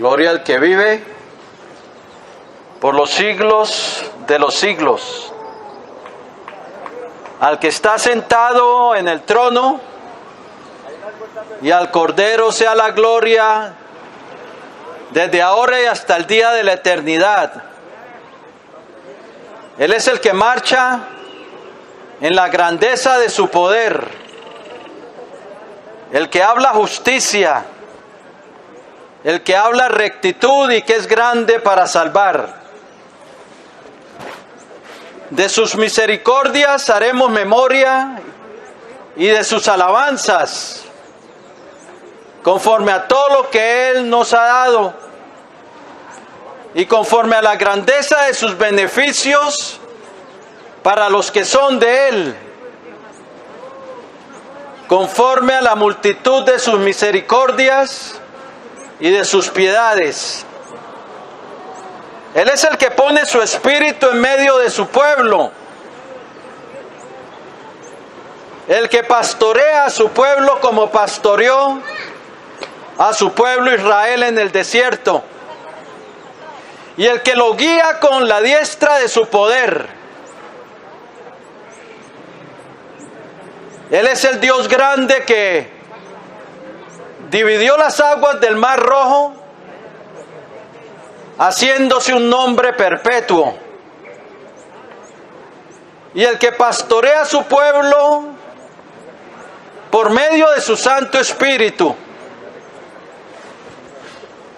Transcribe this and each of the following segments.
Gloria al que vive por los siglos de los siglos, al que está sentado en el trono, y al Cordero sea la gloria desde ahora y hasta el día de la eternidad. Él es el que marcha en la grandeza de su poder, el que habla justicia, el que habla rectitud y que es grande para salvar. De sus misericordias haremos memoria y de sus alabanzas, conforme a todo lo que Él nos ha dado y conforme a la grandeza de sus beneficios para los que son de Él, conforme a la multitud de sus misericordias y de sus piedades. Él es el que pone su espíritu en medio de su pueblo, el que pastorea a su pueblo como pastoreó a su pueblo Israel en el desierto, y el que lo guía con la diestra de su poder. Él es el Dios grande que dividió las aguas del Mar Rojo, haciéndose un nombre perpetuo, y el que pastorea a su pueblo por medio de su Santo Espíritu,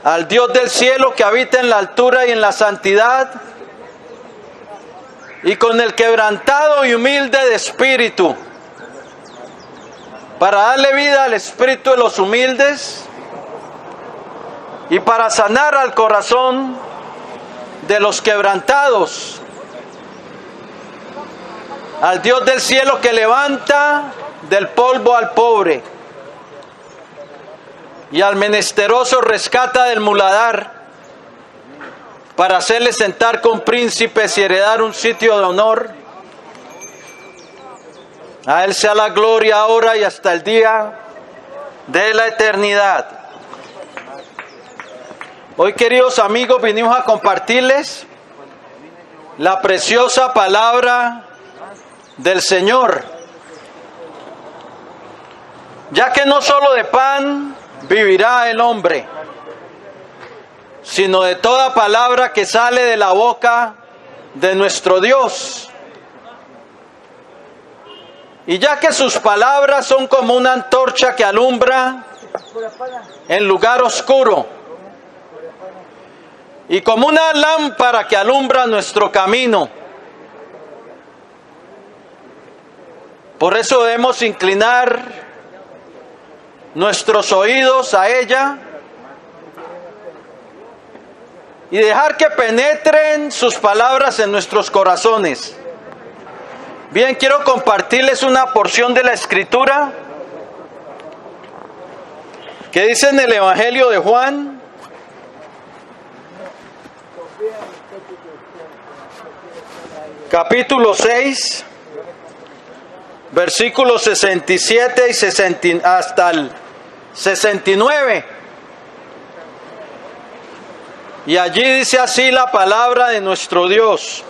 al Dios del cielo que habita en la altura y en la santidad, y con el quebrantado y humilde de espíritu, para darle vida al espíritu de los humildes y para sanar al corazón de los quebrantados, al Dios del cielo que levanta del polvo al pobre y al menesteroso rescata del muladar, para hacerle sentar con príncipes y heredar un sitio de honor. A Él sea la gloria ahora y hasta el día de la eternidad. Hoy, queridos amigos, vinimos a compartirles la preciosa palabra del Señor, ya que no solo de pan vivirá el hombre, sino de toda palabra que sale de la boca de nuestro Dios. Y ya que sus palabras son como una antorcha que alumbra en lugar oscuro, y como una lámpara que alumbra nuestro camino, por eso debemos inclinar nuestros oídos a ella y dejar que penetren sus palabras en nuestros corazones. Bien, quiero compartirles una porción de la Escritura que dice en el Evangelio de Juan, capítulo 6, versículos 67 y 60, hasta el 69. Y allí dice así la palabra de nuestro Dios.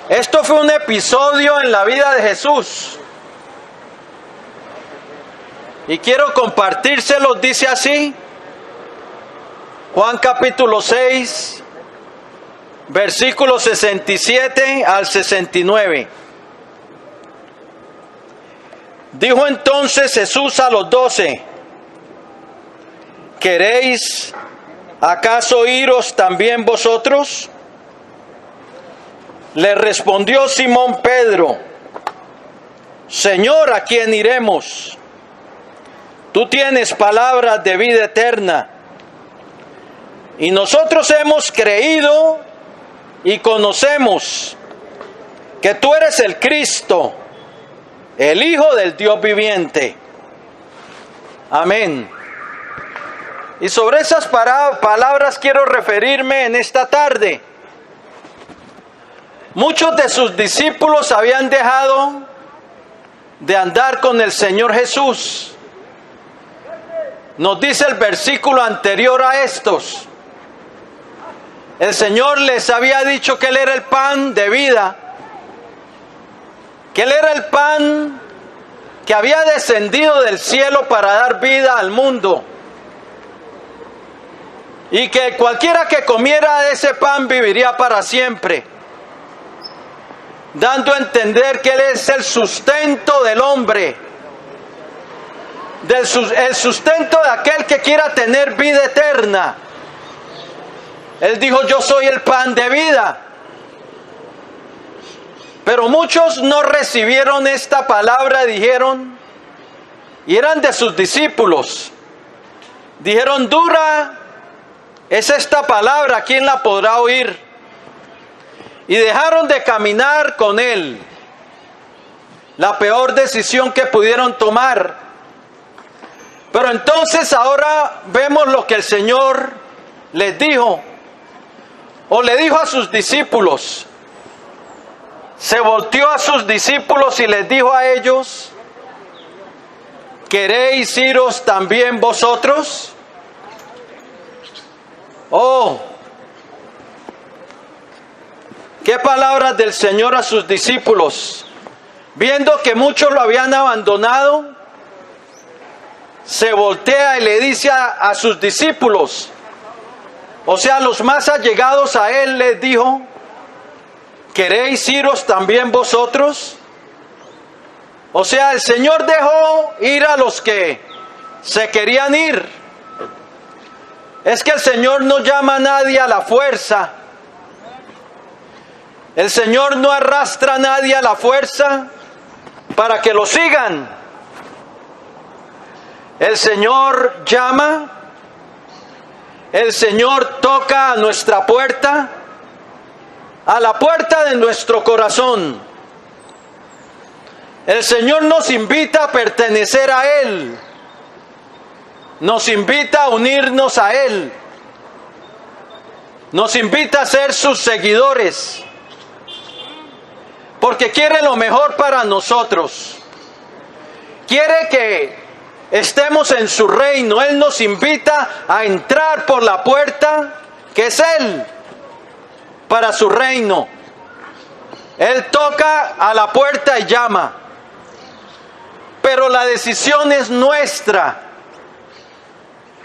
Esto fue un episodio en la vida de Jesús, y quiero compartírselos. Dice así, Juan capítulo 6, versículos 67 al 69. Dijo entonces Jesús a los 12: ¿queréis acaso iros también vosotros? Le respondió Simón Pedro: Señor, ¿a quién iremos? Tú tienes palabras de vida eterna, y nosotros hemos creído y conocemos que tú eres el Cristo, el Hijo del Dios viviente. Amén. Y sobre esas palabras quiero referirme en esta tarde. Muchos de sus discípulos habían dejado de andar con el Señor Jesús, nos dice el versículo anterior a estos. El Señor les había dicho que Él era el pan de vida, que Él era el pan que había descendido del cielo para dar vida al mundo, y que cualquiera que comiera de ese pan viviría para siempre, dando a entender que Él es el sustento del hombre, el sustento de aquel que quiera tener vida eterna. Él dijo: yo soy el pan de vida. Pero muchos no recibieron esta palabra, dijeron, y eran de sus discípulos. Dijeron: dura es esta palabra, ¿quién la podrá oír? Y dejaron de caminar con Él. La peor decisión que pudieron tomar. Pero entonces ahora vemos lo que el Señor les dijo, o le dijo a sus discípulos. Se volteó a sus discípulos y les dijo a ellos: ¿queréis iros también vosotros? Oh, qué palabras del Señor a sus discípulos. Viendo que muchos lo habían abandonado, se voltea y le dice a sus discípulos, o sea, los más allegados a Él, les dijo: ¿queréis iros también vosotros? O sea, el Señor dejó ir a los que se querían ir. Es que el Señor no llama a nadie a la fuerza. El Señor no arrastra a nadie a la fuerza para que lo sigan. El Señor llama. El Señor toca a nuestra puerta, a la puerta de nuestro corazón. El Señor nos invita a pertenecer a Él. Nos invita a unirnos a Él. Nos invita a ser sus seguidores. Porque quiere lo mejor para nosotros. Quiere que estemos en su reino. Él nos invita a entrar por la puerta que es Él, para su reino. Él toca a la puerta y llama. Pero la decisión es nuestra.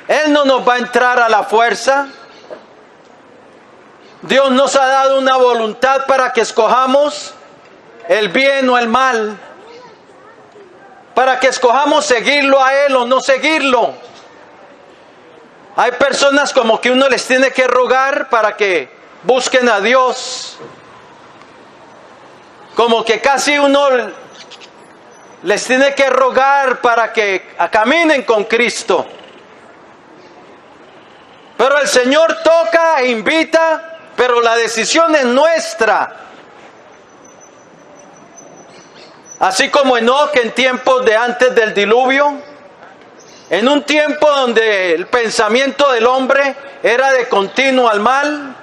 Él no nos va a entrar a la fuerza. Dios nos ha dado una voluntad para que escojamos el bien o el mal, para que escojamos seguirlo a Él o no seguirlo. Hay personas como que uno les tiene que rogar para que busquen a Dios, como que casi uno les tiene que rogar para que caminen con Cristo. Pero el Señor toca e invita, pero la decisión es nuestra. Así como Enoc en tiempos de antes del diluvio, en un tiempo donde el pensamiento del hombre era de continuo al mal,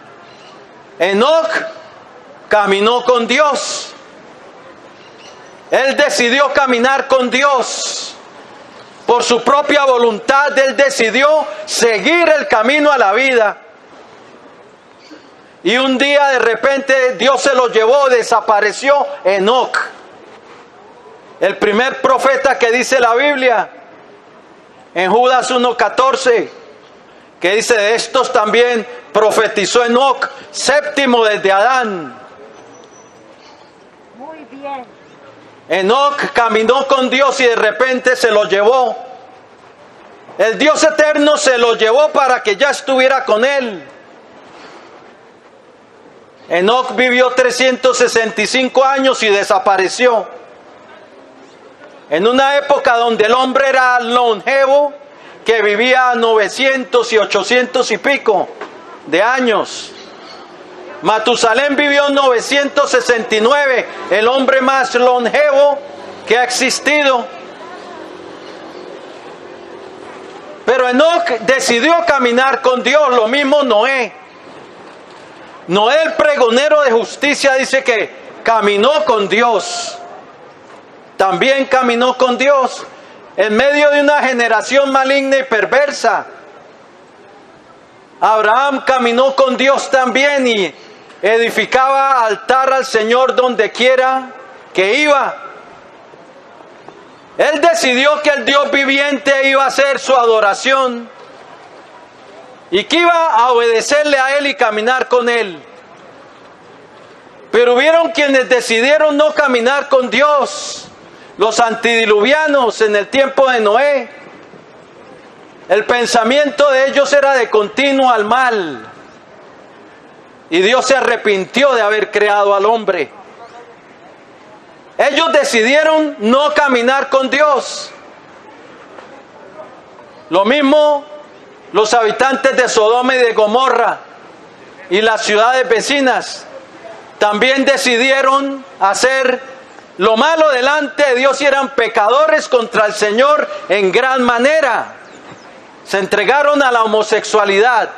Enoc caminó con Dios. Él decidió caminar con Dios. Por su propia voluntad, Él decidió seguir el camino a la vida. Y un día de repente Dios se lo llevó, desapareció Enoc. El primer profeta que dice la Biblia, en Judas 1:14, que dice: de estos también profetizó Enoc, séptimo desde Adán. Muy bien. Enoc caminó con Dios y de repente se lo llevó. El Dios eterno se lo llevó para que ya estuviera con Él. Enoc vivió 365 años y desapareció. En una época donde el hombre era longevo, que vivía 900 y 800 y pico de años. Matusalén vivió 969, el hombre más longevo que ha existido. Pero Enoc decidió caminar con Dios, lo mismo Noé. Noé, el pregonero de justicia, dice que caminó con Dios. También caminó con Dios. en medio de una generación maligna y perversa. Abraham caminó con Dios también y edificaba altar al Señor donde quiera que iba. Él decidió que el Dios viviente iba a ser su adoración y que iba a obedecerle a Él y caminar con Él. Pero hubieron quienes decidieron no caminar con Dios, los antidiluvianos en el tiempo de Noé. El pensamiento de ellos era de continuo al mal. Y Dios se arrepintió de haber creado al hombre. Ellos decidieron no caminar con Dios. Lo mismo los habitantes de Sodoma y de Gomorra y las ciudades vecinas también decidieron hacer lo malo delante de Dios y eran pecadores contra el Señor en gran manera. Se entregaron a la homosexualidad.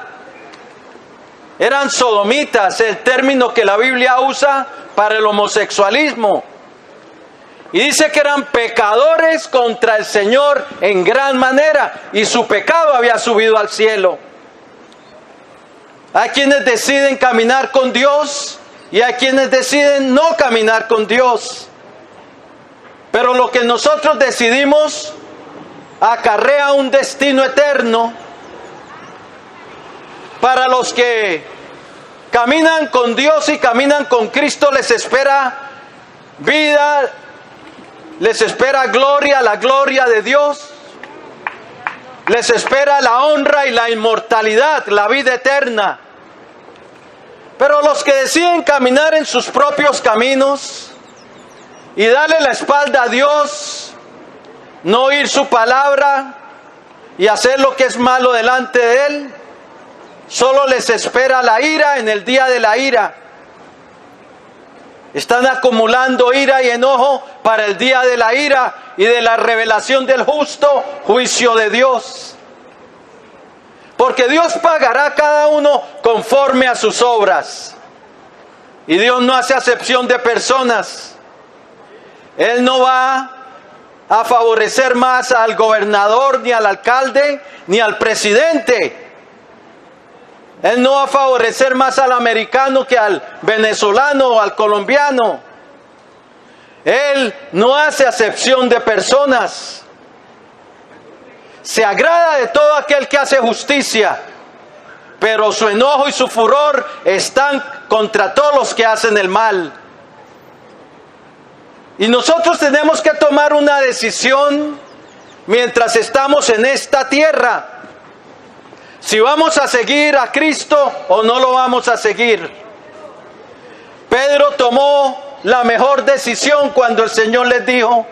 Eran sodomitas, el término que la Biblia usa para el homosexualismo. Y dice que eran pecadores contra el Señor en gran manera. Y su pecado había subido al cielo. Hay quienes deciden caminar con Dios y hay quienes deciden no caminar con Dios. Pero lo que nosotros decidimos acarrea un destino eterno. Para los que caminan con Dios y caminan con Cristo, les espera vida, les espera gloria, la gloria de Dios, les espera la honra y la inmortalidad, la vida eterna. Pero los que deciden caminar en sus propios caminos y darle la espalda a Dios, no oír su palabra y hacer lo que es malo delante de Él, solo les espera la ira en el día de la ira. Están acumulando ira y enojo para el día de la ira y de la revelación del justo juicio de Dios. Porque Dios pagará a cada uno conforme a sus obras. Y Dios no hace acepción de personas. Él no va a favorecer más al gobernador, ni al alcalde, ni al presidente. Él no va a favorecer más al americano que al venezolano o al colombiano. Él no hace acepción de personas. Se agrada de todo aquel que hace justicia, pero su enojo y su furor están contra todos los que hacen el mal. Y nosotros tenemos que tomar una decisión mientras estamos en esta tierra. Si vamos a seguir a Cristo o no lo vamos a seguir. Pedro tomó la mejor decisión cuando el Señor les dijo: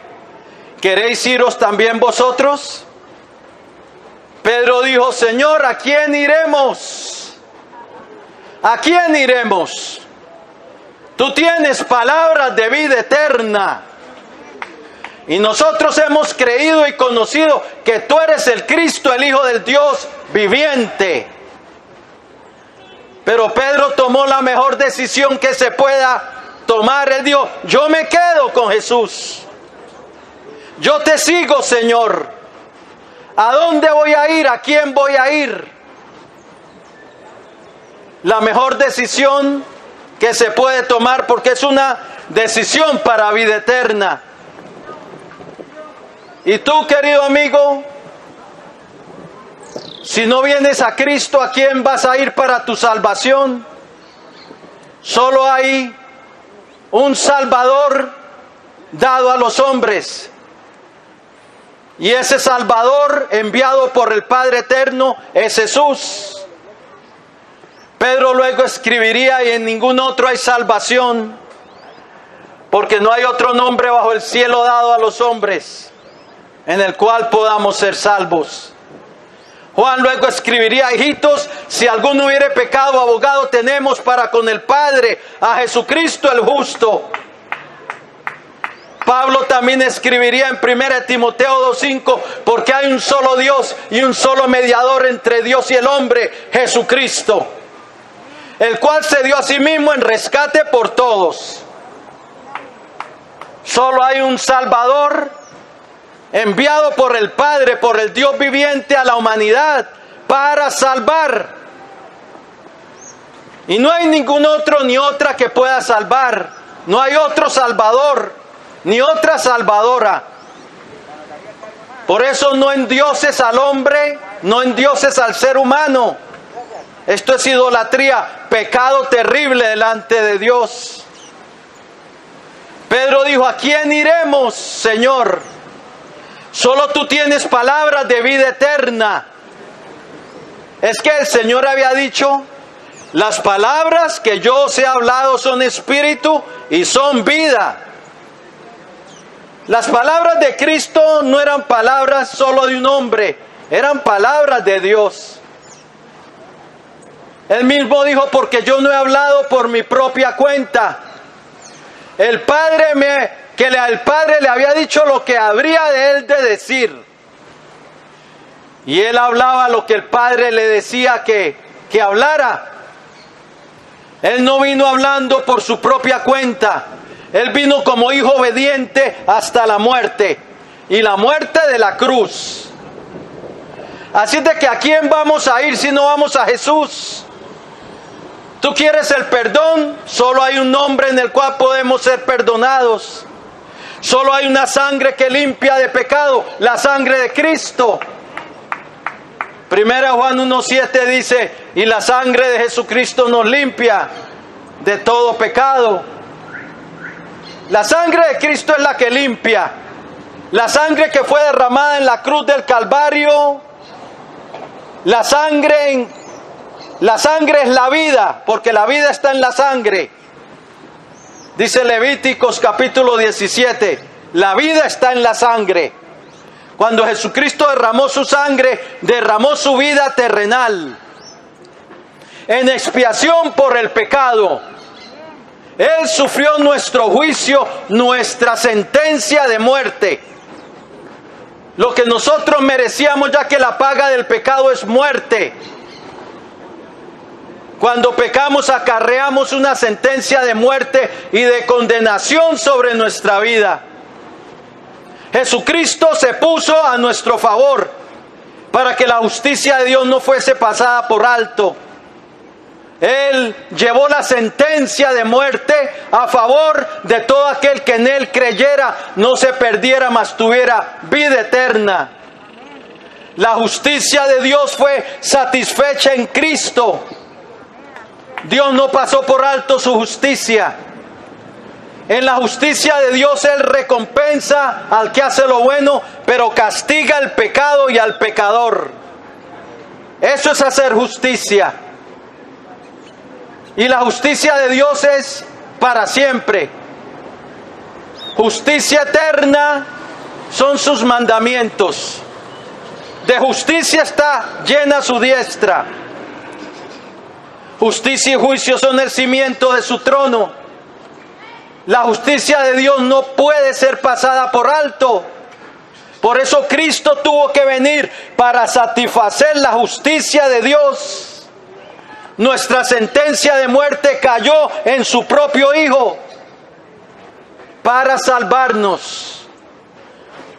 ¿queréis iros también vosotros? Pedro dijo: Señor, ¿a quién iremos? ¿A quién iremos? Tú tienes palabras de vida eterna. Y nosotros hemos creído y conocido que tú eres el Cristo, el Hijo del Dios viviente. Pero Pedro tomó la mejor decisión que se pueda tomar. Él dijo: yo me quedo con Jesús. Yo te sigo, Señor. ¿A dónde voy a ir? ¿A quién voy a ir? La mejor decisión que se puede tomar, porque es una decisión para vida eterna. Y tú, querido amigo, si no vienes a Cristo, ¿a quién vas a ir para tu salvación? Solo hay un Salvador dado a los hombres. Y ese Salvador enviado por el Padre Eterno es Jesús. Pedro luego escribiría: y en ningún otro hay salvación, porque no hay otro nombre bajo el cielo dado a los hombres en el cual podamos ser salvos. Juan luego escribiría: hijitos, si alguno hubiere pecado, abogado tenemos para con el Padre, a Jesucristo el justo. Pablo también escribiría en 1 Timoteo 2:5: porque hay un solo Dios y un solo mediador entre Dios y el hombre, Jesucristo, el cual se dio a sí mismo en rescate por todos. Solo hay un Salvador enviado por el Padre, por el Dios viviente a la humanidad para salvar. Y no hay ningún otro ni otra que pueda salvar. No hay otro salvador ni otra salvadora. Por eso no endioses al hombre, no endioses al ser humano. Esto es idolatría, pecado terrible delante de Dios. Pedro dijo: ¿a quién iremos, Señor? Solo tú tienes palabras de vida eterna. Es que el Señor había dicho: las palabras que yo os he hablado son espíritu y son vida. Las palabras de Cristo no eran palabras solo de un hombre, eran palabras de Dios. Él mismo dijo: porque yo no he hablado por mi propia cuenta. El Padre le había dicho lo que habría de él de decir. Y él hablaba lo que el Padre le decía que hablara. Él no vino hablando por su propia cuenta. Él vino como hijo obediente hasta la muerte. Y la muerte de la cruz. Así de que ¿a quién vamos a ir si no vamos a Jesús? ¿Tú quieres el perdón? Solo hay un nombre en el cual podemos ser perdonados. Solo hay una sangre que limpia de pecado, la sangre de Cristo. 1 Juan 1:7 dice: y la sangre de Jesucristo nos limpia de todo pecado. La sangre de Cristo es la que limpia. La sangre que fue derramada en la cruz del Calvario. La sangre es la vida, porque la vida está en la sangre. Dice Levíticos capítulo 17, la vida está en la sangre. Cuando Jesucristo derramó su sangre, derramó su vida terrenal en expiación por el pecado. Él sufrió nuestro juicio, nuestra sentencia de muerte. Lo que nosotros merecíamos, ya que la paga del pecado es muerte. Cuando pecamos acarreamos una sentencia de muerte y de condenación sobre nuestra vida. Jesucristo se puso a nuestro favor para que la justicia de Dios no fuese pasada por alto. Él llevó la sentencia de muerte a favor de todo aquel que en Él creyera, no se perdiera, mas tuviera vida eterna. La justicia de Dios fue satisfecha en Cristo. Dios no pasó por alto su justicia. En la justicia de Dios Él recompensa al que hace lo bueno, pero castiga el pecado y al pecador. Eso es hacer justicia. Y la justicia de Dios es para siempre. Justicia eterna son sus mandamientos. De justicia está llena su diestra. Justicia y juicio son el cimiento de su trono. La justicia de Dios no puede ser pasada por alto. Por eso Cristo tuvo que venir para satisfacer la justicia de Dios. Nuestra sentencia de muerte cayó en su propio Hijo para salvarnos.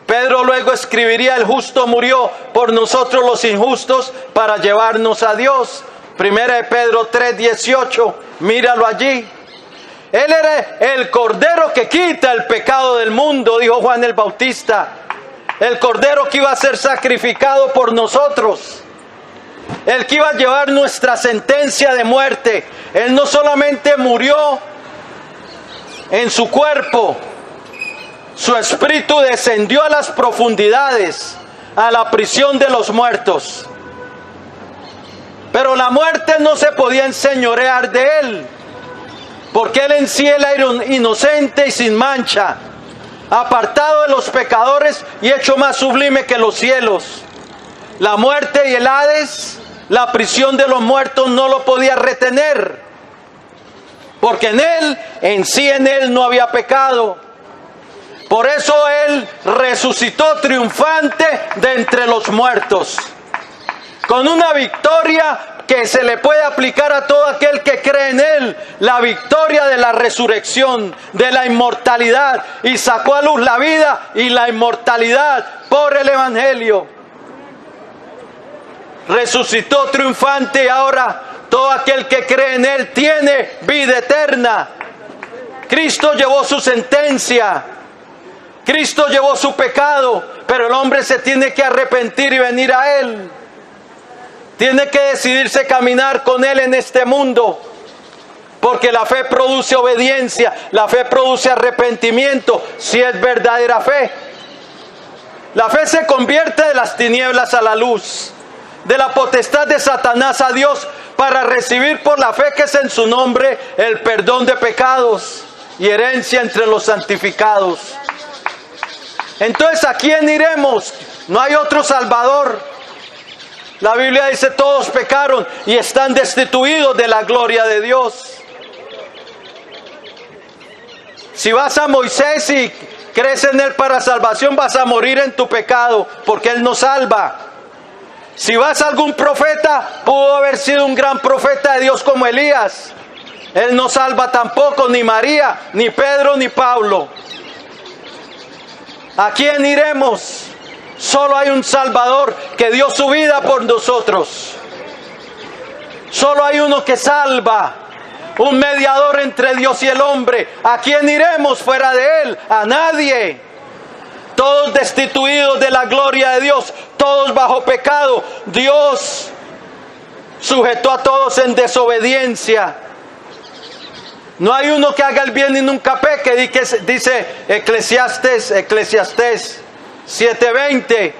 Pedro luego escribiría: el justo murió por nosotros los injustos para llevarnos a Dios. 1 Pedro 3:18, míralo allí. Él era el Cordero que quita el pecado del mundo, dijo Juan el Bautista. El Cordero que iba a ser sacrificado por nosotros. El que iba a llevar nuestra sentencia de muerte. Él no solamente murió en su cuerpo, su espíritu descendió a las profundidades, a la prisión de los muertos. Pero la muerte no se podía enseñorear de él, porque él en sí era inocente y sin mancha, apartado de los pecadores y hecho más sublime que los cielos. La muerte y el Hades, la prisión de los muertos, no lo podía retener, porque en él no había pecado. Por eso él resucitó triunfante de entre los muertos, con una victoria que se le puede aplicar a todo aquel que cree en Él, la victoria de la resurrección, de la inmortalidad, y sacó a luz la vida y la inmortalidad por el Evangelio. Resucitó triunfante y ahora todo aquel que cree en Él tiene vida eterna. Cristo llevó su sentencia, Cristo llevó su pecado, pero el hombre se tiene que arrepentir y venir a Él. Tiene que decidirse caminar con Él en este mundo, porque la fe produce obediencia, la fe produce arrepentimiento, si es verdadera fe. La fe se convierte de las tinieblas a la luz, de la potestad de Satanás a Dios, para recibir por la fe que es en su nombre el perdón de pecados y herencia entre los santificados. Entonces, ¿a quién iremos? No hay otro Salvador. La Biblia dice: todos pecaron y están destituidos de la gloria de Dios. Si vas a Moisés y crees en Él para salvación, vas a morir en tu pecado, porque Él nos salva. Si vas a algún profeta, pudo haber sido un gran profeta de Dios como Elías. Él no salva tampoco, ni María, ni Pedro, ni Pablo. ¿A quién iremos? Solo hay un Salvador que dio su vida por nosotros. Solo hay uno que salva, un mediador entre Dios y el hombre. ¿A quién iremos fuera de Él? A nadie. Todos destituidos de la gloria de Dios, todos bajo pecado. Dios sujetó a todos en desobediencia. No hay uno que haga el bien y nunca peque, dice Eclesiastés 7:20.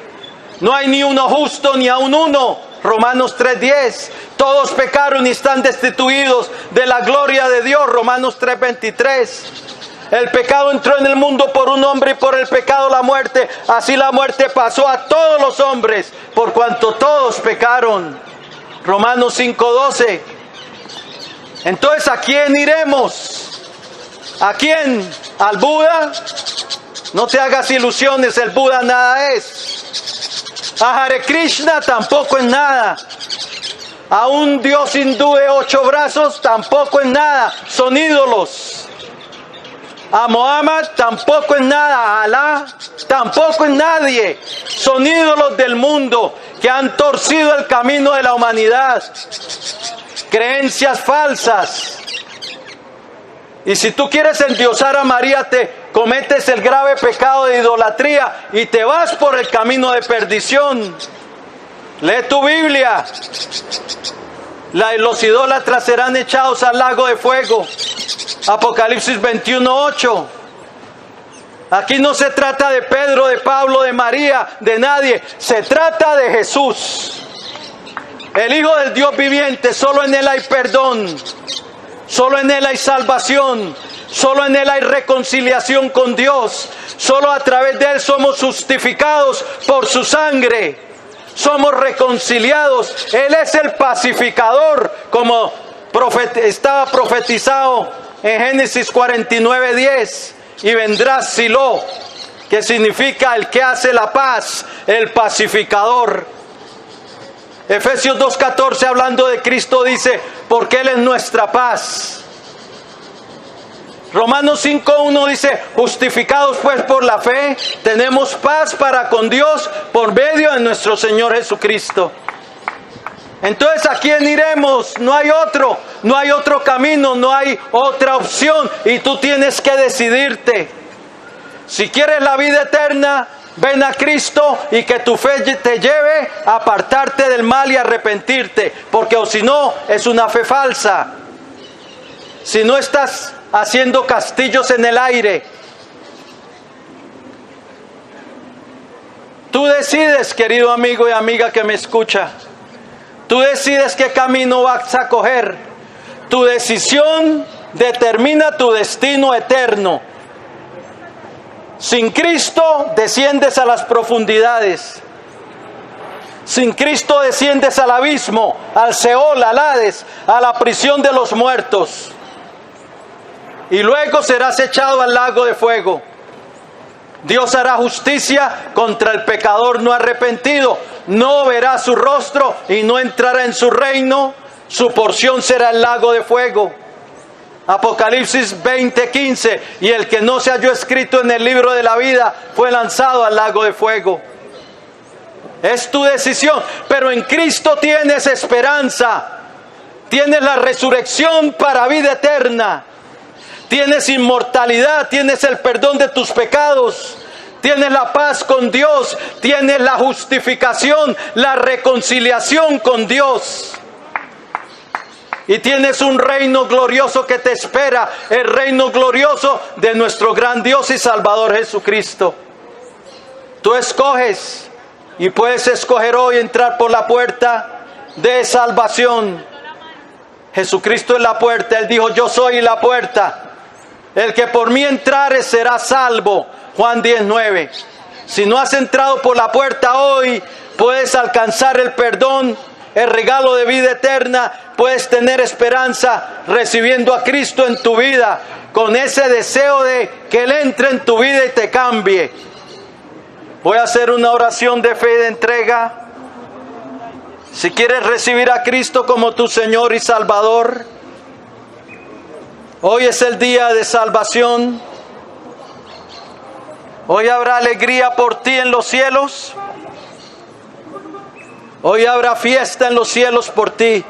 No hay ni uno justo, ni aun uno. Romanos 3:10. Todos pecaron y están destituidos de la gloria de Dios. Romanos 3:23. El pecado entró en el mundo por un hombre y por el pecado la muerte. Así la muerte pasó a todos los hombres, por cuanto todos pecaron. Romanos 5:12. Entonces, ¿a quién iremos? ¿A quién? ¿Al Buda? No te hagas ilusiones, el Buda nada es. A Hare Krishna tampoco es nada. A un dios hindú de 8 brazos tampoco es nada, son ídolos. A Mohammed tampoco es nada, a Alá tampoco es nadie, son ídolos del mundo que han torcido el camino de la humanidad. Creencias falsas. Y si tú quieres endiosar a María, te cometes el grave pecado de idolatría y te vas por el camino de perdición. Lee tu Biblia. Los idólatras serán echados al lago de fuego. Apocalipsis 21:8. Aquí no se trata de Pedro, de Pablo, de María, de nadie. Se trata de Jesús, el Hijo del Dios viviente. Solo en Él hay perdón. Solo en Él hay salvación. Solo en Él hay reconciliación con Dios. Solo a través de Él somos justificados por su sangre. Somos reconciliados. Él es el pacificador, como estaba profetizado en Génesis 49:10. Y vendrá Silo, que significa el que hace la paz, el pacificador. Efesios 2:14, hablando de Cristo, dice: porque Él es nuestra paz. Romanos 5:1 dice: justificados pues por la fe, tenemos paz para con Dios por medio de nuestro Señor Jesucristo. Entonces, ¿a quién iremos? No hay otro camino, no hay otra opción, y tú tienes que decidirte. Si quieres la vida eterna, ven a Cristo y que tu fe te lleve a apartarte del mal y arrepentirte, porque o si no, es una fe falsa. Si no, estás haciendo castillos en el aire. Tú decides, querido amigo y amiga que me escucha. Tú decides qué camino vas a coger. Tu decisión determina tu destino eterno. Sin Cristo desciendes a las profundidades. Sin Cristo desciendes al abismo, al Seol, al Hades, a la prisión de los muertos. Y luego serás echado al lago de fuego. Dios hará justicia contra el pecador no arrepentido. No verá su rostro y no entrará en su reino. Su porción será el lago de fuego. Apocalipsis 20:15. Y el que no se halló escrito en el libro de la vida fue lanzado al lago de fuego. Es tu decisión, pero en Cristo tienes esperanza. Tienes la resurrección para vida eterna. Tienes inmortalidad, tienes el perdón de tus pecados, tienes la paz con Dios, tienes la justificación, la reconciliación con Dios. Y tienes un reino glorioso que te espera, el reino glorioso de nuestro gran Dios y Salvador Jesucristo. Tú escoges y puedes escoger hoy entrar por la puerta de salvación. Jesucristo es la puerta, Él dijo: yo soy la puerta. El que por mí entrare será salvo. Juan 10:9. Si no has entrado por la puerta hoy, puedes alcanzar el perdón, el regalo de vida eterna. Puedes tener esperanza recibiendo a Cristo en tu vida, con ese deseo de que Él entre en tu vida y te cambie. Voy a hacer una oración de fe y de entrega. Si quieres recibir a Cristo como tu Señor y Salvador, hoy es el día de salvación. Hoy habrá alegría por ti en los cielos. Hoy habrá fiesta en los cielos por ti.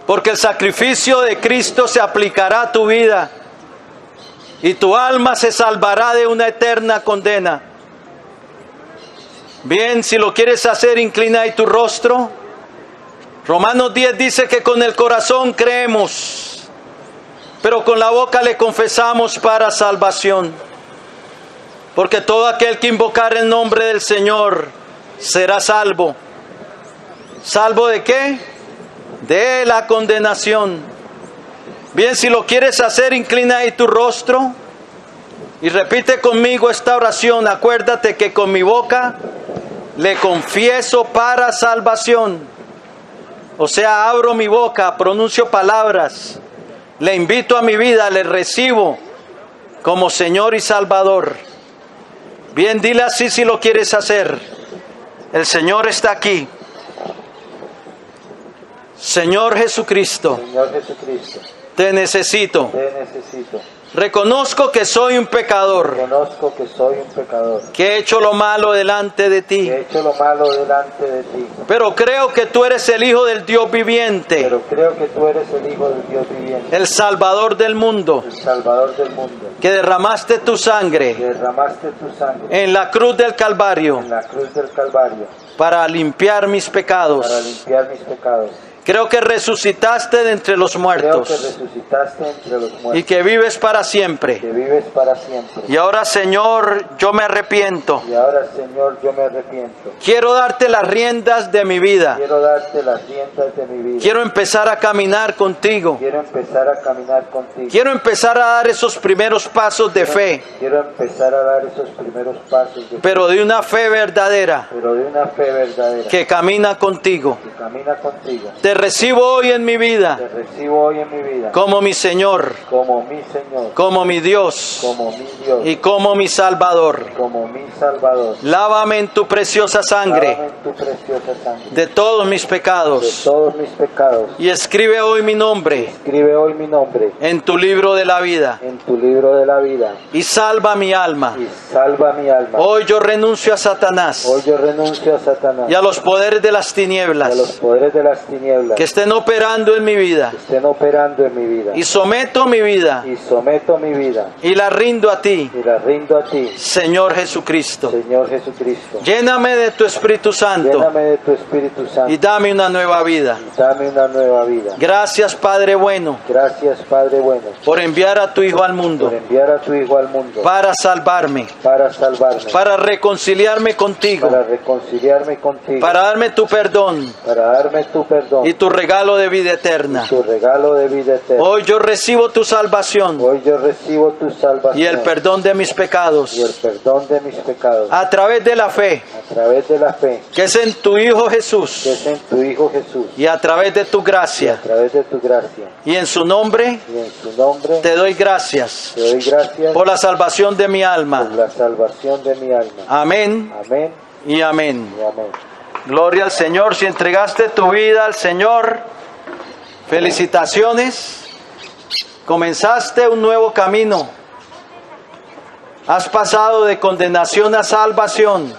Porque el sacrificio de Cristo se aplicará a tu vida. Y tu alma se salvará de una eterna condena. Bien, si lo quieres hacer, inclina ahí tu rostro. Romanos 10 dice que con el corazón creemos, pero con la boca le confesamos para salvación. Porque todo aquel que invocar el nombre del Señor será salvo. ¿Salvo de qué? De la condenación. Bien, si lo quieres hacer, inclina ahí tu rostro y repite conmigo esta oración. Acuérdate que con mi boca le confieso para salvación. O sea, abro mi boca, pronuncio palabras, le invito a mi vida, le recibo como Señor y Salvador. Bien, dile así si lo quieres hacer. El Señor está aquí. Señor Jesucristo, Señor Jesucristo, te necesito. te necesito. Reconozco que soy un pecador, Conozco que soy un pecador, que he hecho lo malo delante de ti. que he hecho lo malo delante de ti. Pero creo que tú eres el Hijo del Dios viviente, Pero creo que tú eres el Hijo del Dios viviente, el Salvador del mundo, el Salvador del mundo, que derramaste tu que sangre derramaste tu sangre en la cruz del Calvario en la cruz del Calvario para limpiar mis para pecados. limpiar mis pecados. Creo que resucitaste de entre los Creo que muertos resucitaste entre los y muertos, que vives para siempre. que vives para siempre. Y ahora, Señor, yo me arrepiento. Y ahora, Señor, yo me arrepiento. Quiero darte las riendas de mi vida. Quiero darte las riendas de mi vida. Quiero empezar a caminar contigo. Quiero empezar a caminar contigo. Quiero empezar a dar esos primeros pasos de fe, Quiero empezar a dar esos primeros pasos de fe, pero de una fe verdadera pero de una fe verdadera que camina contigo. que camina contigo. Te recibo hoy en mi vida Te recibo hoy en mi vida como mi Señor, como mi Señor, como mi Dios como mi Dios, y como mi Salvador. como mi Salvador. Lávame en tu preciosa sangre Lávame en tu preciosa sangre de todos mis de pecados todos mis pecados. y escribe hoy mi nombre Escribe hoy mi nombre en tu libro de la vida en tu libro de la vida y salva mi alma. y salva mi alma. Hoy yo renuncio a Satanás Hoy yo renuncio a Satanás y a los poderes de las y a los tinieblas poderes de las tinieblas que estén operando en mi vida, que estén operando en mi vida, y someto mi vida y someto mi vida y la rindo a ti, y la rindo a ti, Señor Jesucristo. Señor Jesucristo. Lléname de tu Espíritu Santo Lléname de tu Espíritu Santo y dame una nueva vida. y dame una nueva vida. Gracias, Padre bueno, Gracias, Padre bueno, por enviar a tu Hijo al por mundo enviar a tu Hijo al mundo para salvarme, para salvarme, para reconciliarme contigo, para reconciliarme contigo, para darme tu perdón, para para darme tu perdón y tu regalo de vida eterna. tu regalo de vida eterna. Hoy yo recibo tu salvación Hoy yo recibo tu salvación y el perdón de mis pecados y el perdón de mis pecados a través de la fe a través de la fe que es en tu Hijo que Jesús es en tu Hijo Jesús, y a través de tu a gracia. través de tu gracia. Y en su nombre Y en su nombre te doy gracias te doy gracias por la salvación de mi por alma. la salvación de mi alma. Amén Amén y amén. y amén. Gloria al Señor. Si entregaste tu vida al Señor, felicitaciones. Comenzaste un nuevo camino. Has pasado de condenación a salvación.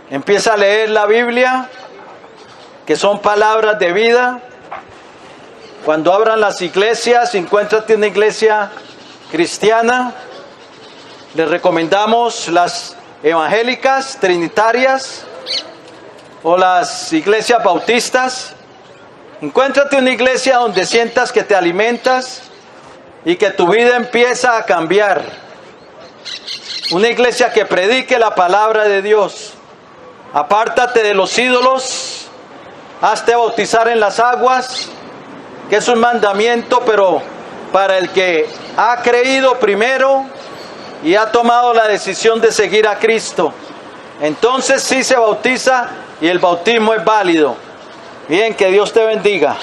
Empieza a leer la Biblia, que son palabras de vida. Cuando abran las iglesias, encuéntrate una iglesia cristiana. Les recomendamos las evangélicas, trinitarias o las iglesias bautistas. Encuéntrate una iglesia donde sientas que te alimentas y que tu vida empieza a cambiar. Una iglesia que predique la palabra de Dios. Apártate de los ídolos, hazte bautizar en las aguas, que es un mandamiento, pero para el que ha creído primero y ha tomado la decisión de seguir a Cristo. Entonces sí se bautiza y el bautismo es válido. Bien, que Dios te bendiga.